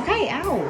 Okay, ow.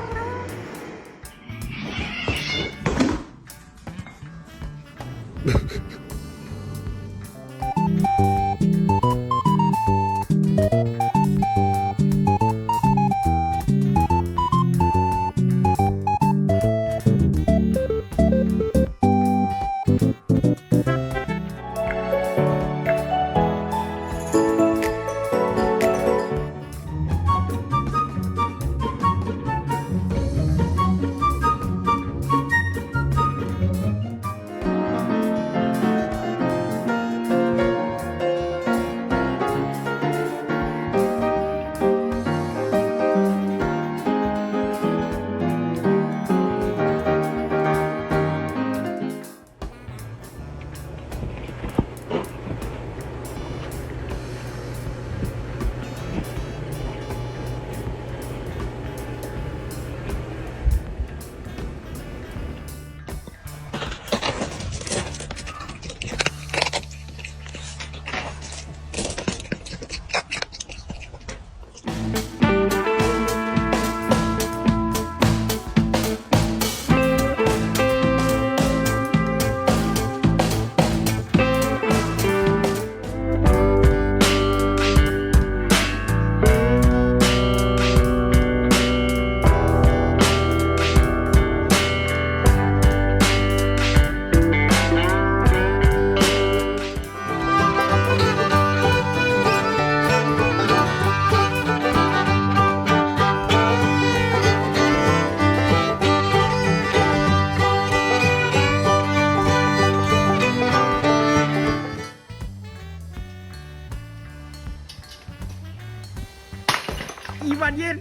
อีวันเย็น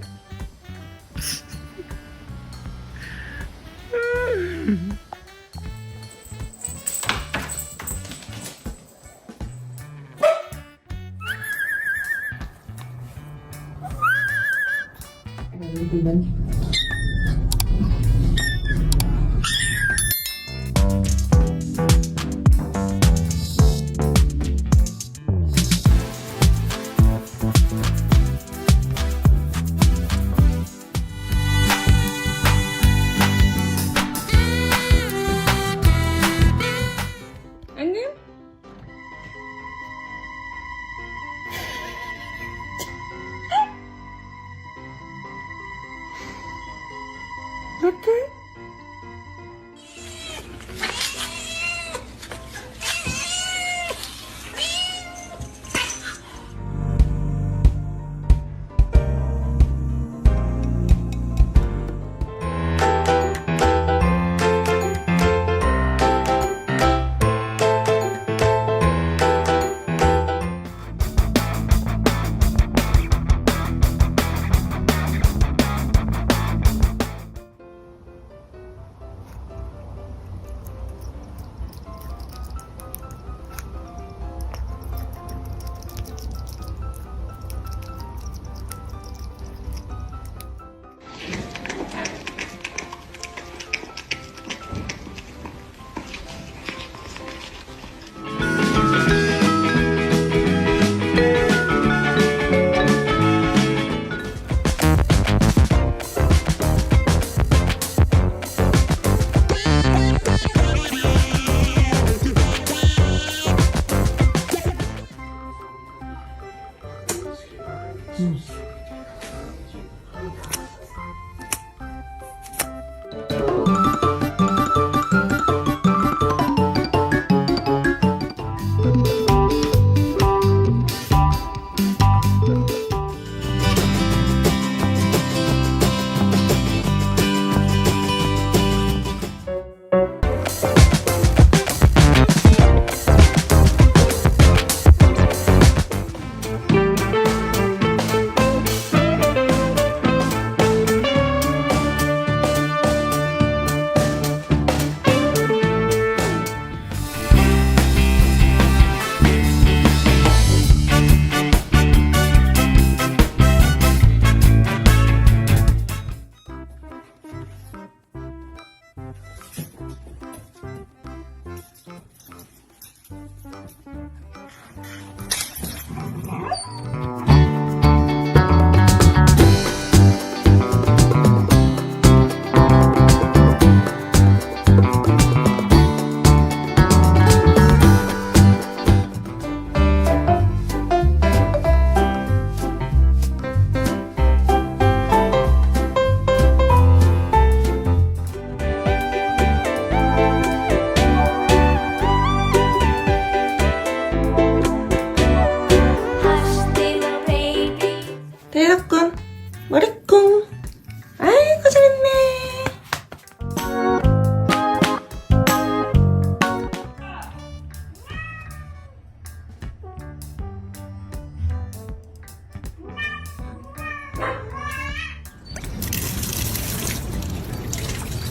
ดีนั้นOkay.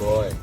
boy.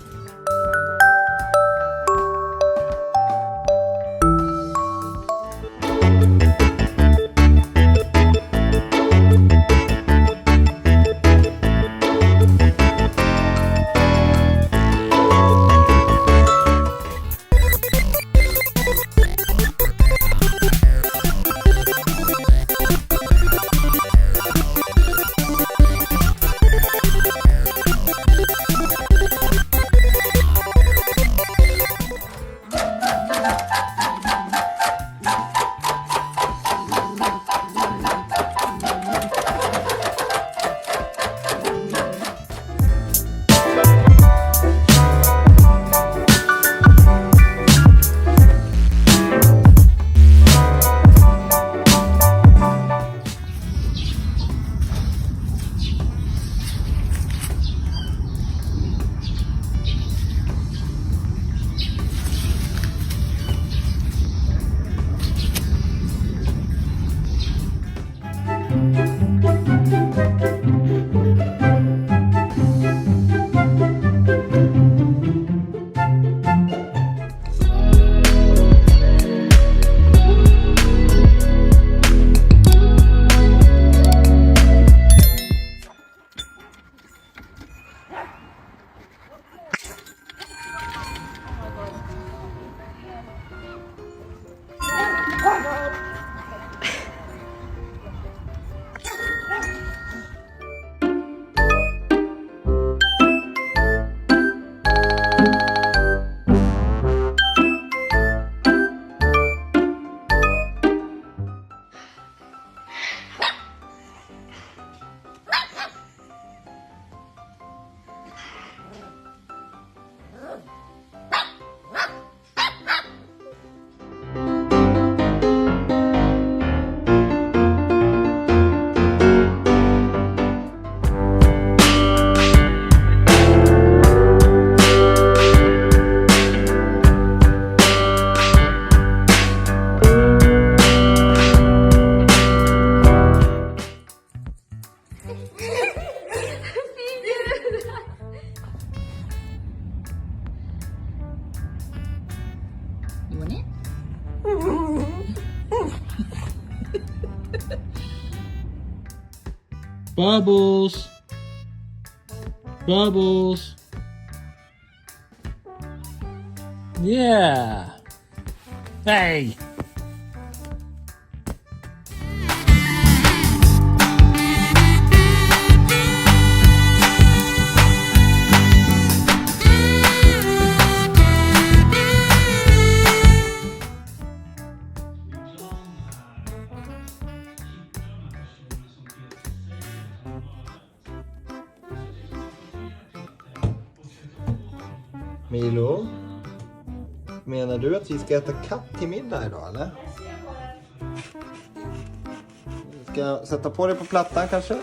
You want it? Bubbles. Bubbles. Yeah. Hey. Milo, menar du att vi ska äta katt till middag idag eller? Ska jag sätta på dig på plattan kanske?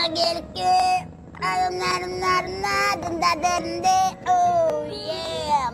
Oh yeah.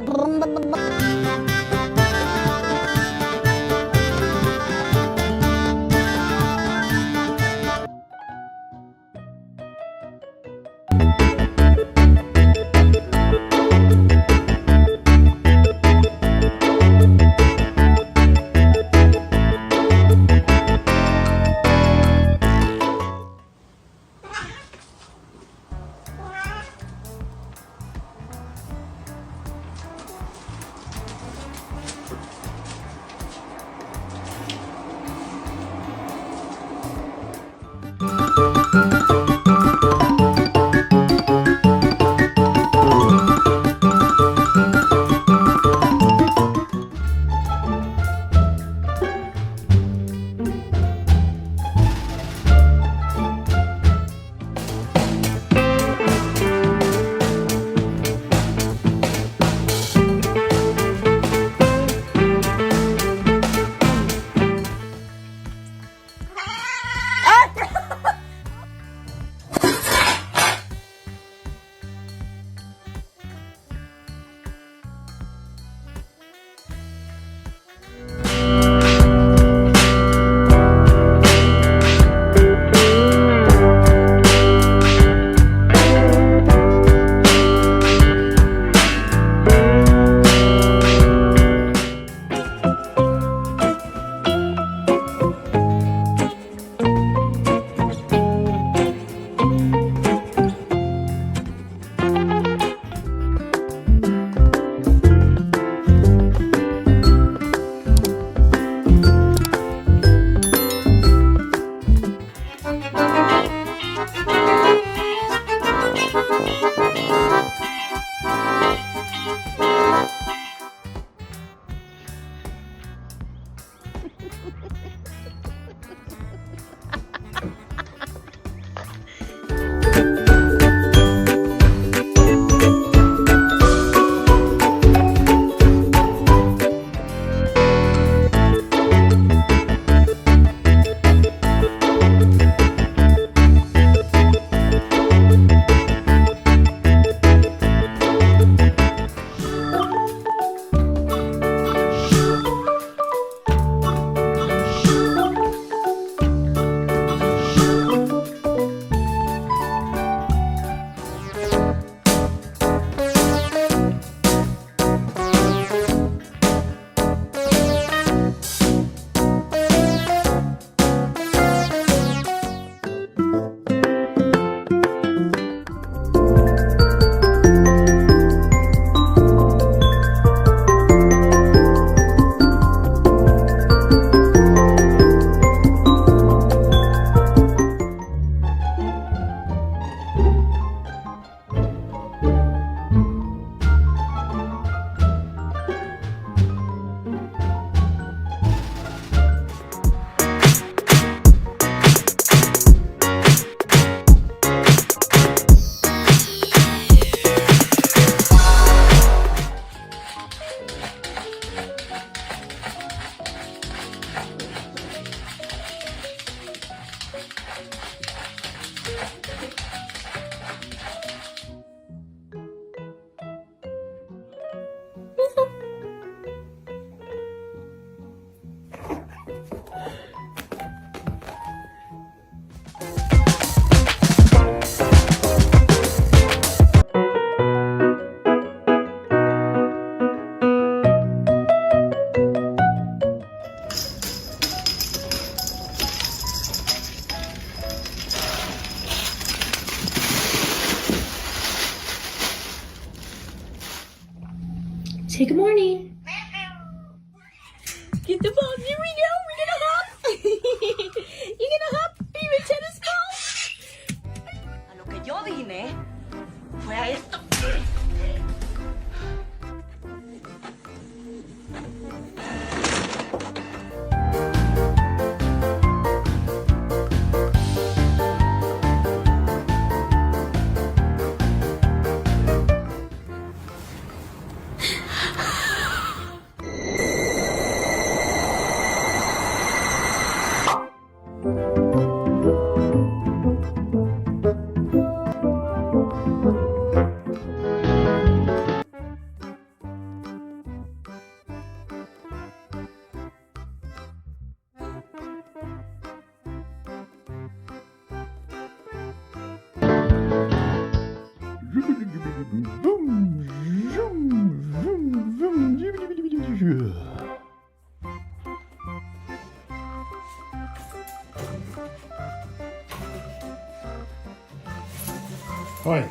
Say good morning. Get the ball. Here we go. We're gonna hop. You're gonna hop. Are you a tennis ball? A lo que yo vine fue a esto. Hoi.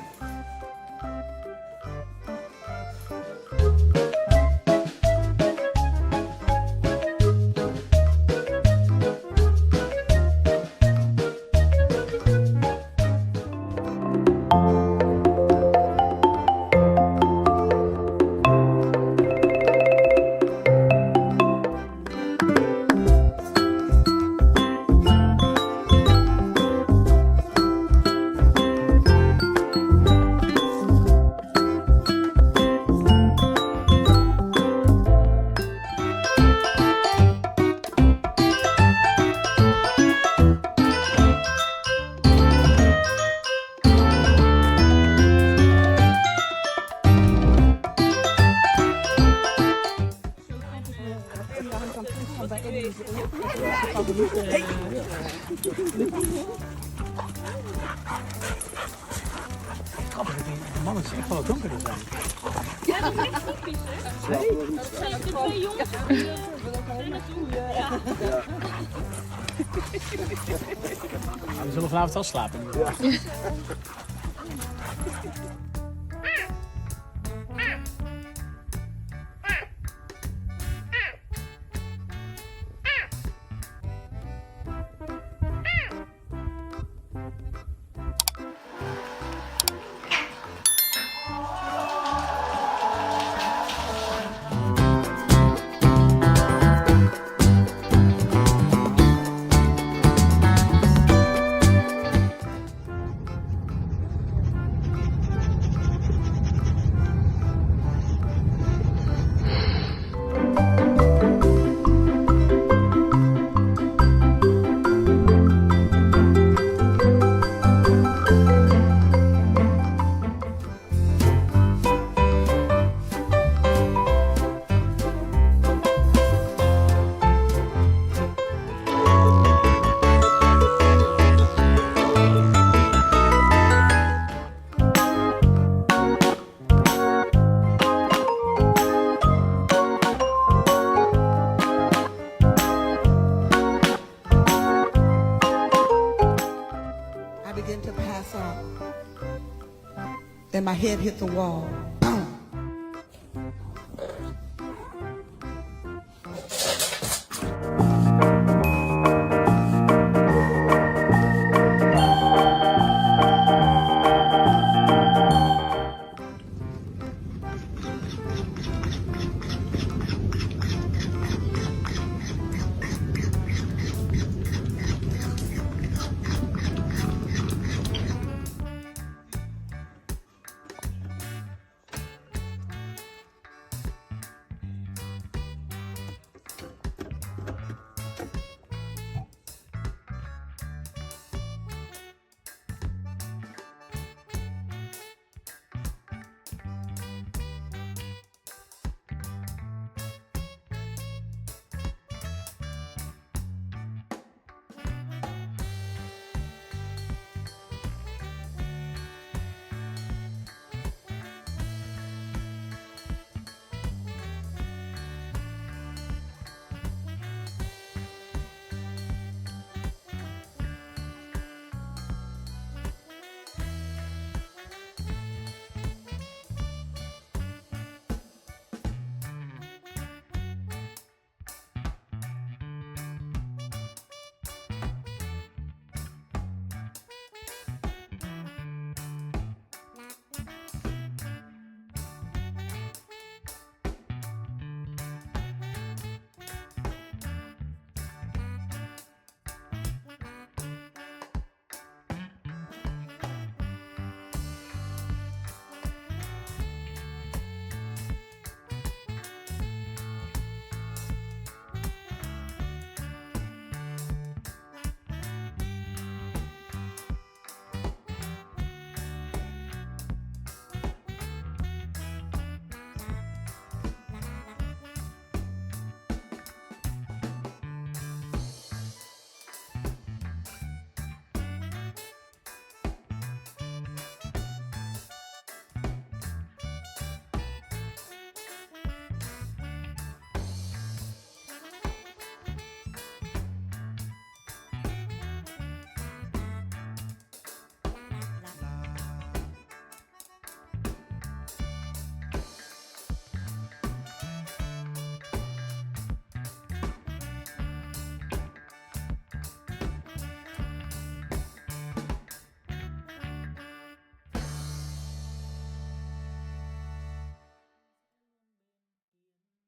De mannen is echt wel wat donkerder zijn. Ja, dat is echt typisch, hè? Nee. Dat zijn de twee jongens. We zullen vanavond wel slapen. Ja. To pass out. Then my head hit the wall. Boom.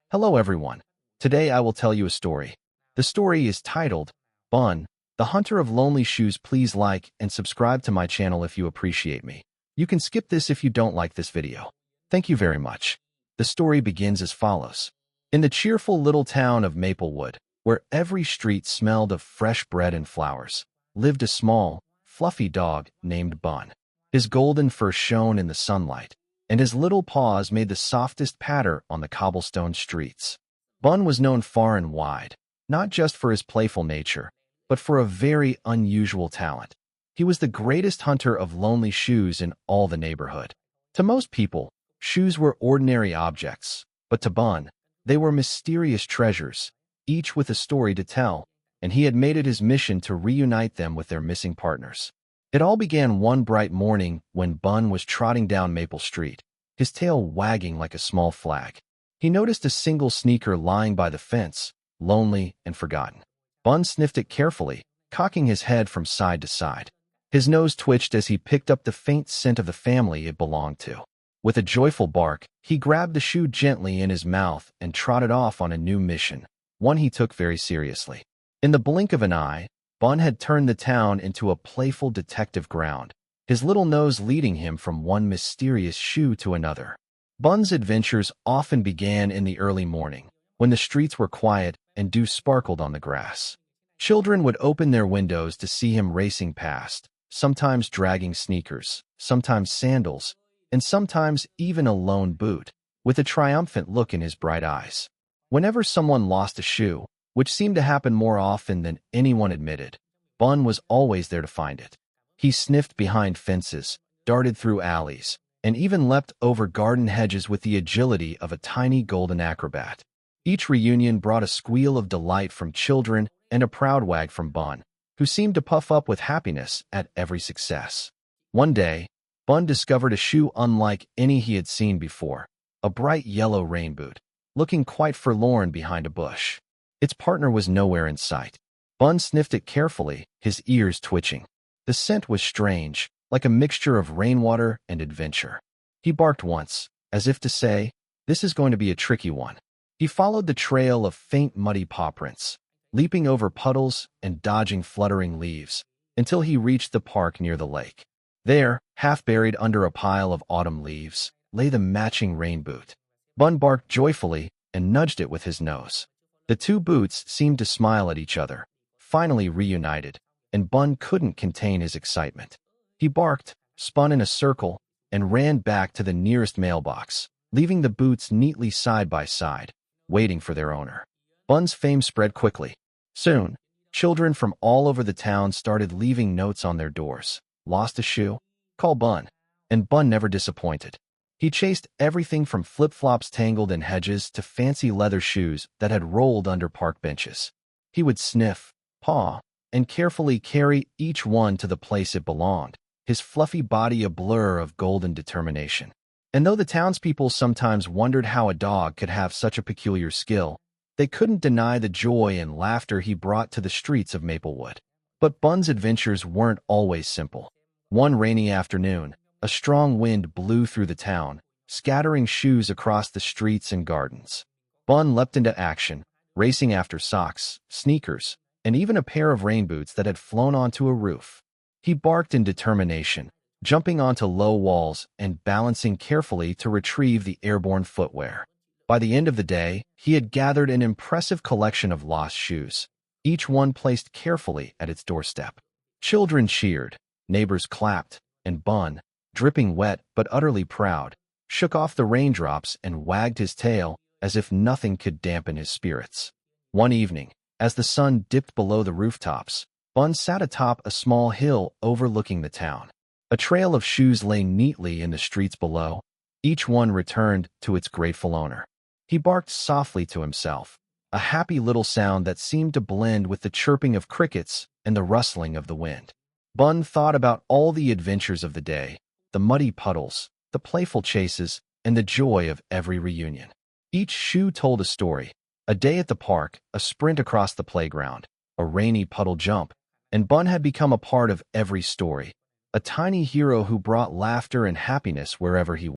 Hello everyone. Today I will tell you a story. The story is titled, Bun, the Hunter of Lonely Shoes. Please like and subscribe to my channel if you appreciate me. You can skip this if you don't like this video. Thank you very much. The story begins as follows. In the cheerful little town of Maplewood, where every street smelled of fresh bread and flowers, lived a small, fluffy dog named Bun. His golden fur shone in the sunlight, and his little paws made the softest patter on the cobblestone streets. Bun was known far and wide, not just for his playful nature, but for a very unusual talent. He was the greatest hunter of lonely shoes in all the neighborhood. To most people, shoes were ordinary objects, but to Bun, they were mysterious treasures, each with a story to tell, and he had made it his mission to reunite them with their missing partners. It all began one bright morning when Bun was trotting down Maple Street, his tail wagging like a small flag. He noticed a single sneaker lying by the fence, lonely and forgotten. Bun sniffed it carefully, cocking his head from side to side. His nose twitched as he picked up the faint scent of the family it belonged to. With a joyful bark, he grabbed the shoe gently in his mouth and trotted off on a new mission, one he took very seriously. In the blink of an eye, Bun had turned the town into a playful detective ground, his little nose leading him from one mysterious shoe to another. Bun's adventures often began in the early morning, when the streets were quiet and dew sparkled on the grass. Children would open their windows to see him racing past, sometimes dragging sneakers, sometimes sandals, and sometimes even a lone boot, with a triumphant look in his bright eyes. Whenever someone lost a shoe, which seemed to happen more often than anyone admitted, Bun was always there to find it. He sniffed behind fences, darted through alleys, and even leapt over garden hedges with the agility of a tiny golden acrobat. Each reunion brought a squeal of delight from children and a proud wag from Bun, who seemed to puff up with happiness at every success. One day, Bun discovered a shoe unlike any he had seen before, a bright yellow rain boot, looking quite forlorn behind a bush. Its partner was nowhere in sight. Bun sniffed it carefully, his ears twitching. The scent was strange, like a mixture of rainwater and adventure. He barked once, as if to say, "This is going to be a tricky one." He followed the trail of faint muddy paw prints, leaping over puddles and dodging fluttering leaves, until he reached the park near the lake. There, half buried under a pile of autumn leaves, lay the matching rain boot. Bun barked joyfully and nudged it with his nose. The two boots seemed to smile at each other, finally reunited, and Bun couldn't contain his excitement. He barked, spun in a circle, and ran back to the nearest mailbox, leaving the boots neatly side by side, waiting for their owner. Bun's fame spread quickly. Soon, children from all over the town started leaving notes on their doors. Lost a shoe? Call Bun. And Bun never disappointed. He chased everything from flip-flops tangled in hedges to fancy leather shoes that had rolled under park benches. He would sniff, paw, and carefully carry each one to the place it belonged, his fluffy body a blur of golden determination. And though the townspeople sometimes wondered how a dog could have such a peculiar skill, they couldn't deny the joy and laughter he brought to the streets of Maplewood. But Bun's adventures weren't always simple. One rainy afternoon, a strong wind blew through the town, scattering shoes across the streets and gardens. Bun leapt into action, racing after socks, sneakers, and even a pair of rain boots that had flown onto a roof. He barked in determination, jumping onto low walls and balancing carefully to retrieve the airborne footwear. By the end of the day, he had gathered an impressive collection of lost shoes, each one placed carefully at its doorstep. Children cheered, neighbors clapped, and Bun, dripping wet but utterly proud, shook off the raindrops and wagged his tail as if nothing could dampen his spirits. One evening, as the sun dipped below the rooftops, Bun sat atop a small hill overlooking the town. A trail of shoes lay neatly in the streets below, each one returned to its grateful owner. He barked softly to himself, a happy little sound that seemed to blend with the chirping of crickets and the rustling of the wind. Bun thought about all the adventures of the day, the muddy puddles, the playful chases, and the joy of every reunion. Each shoe told a story: a day at the park, a sprint across the playground, a rainy puddle jump, and Bun had become a part of every story, a tiny hero who brought laughter and happiness wherever he went.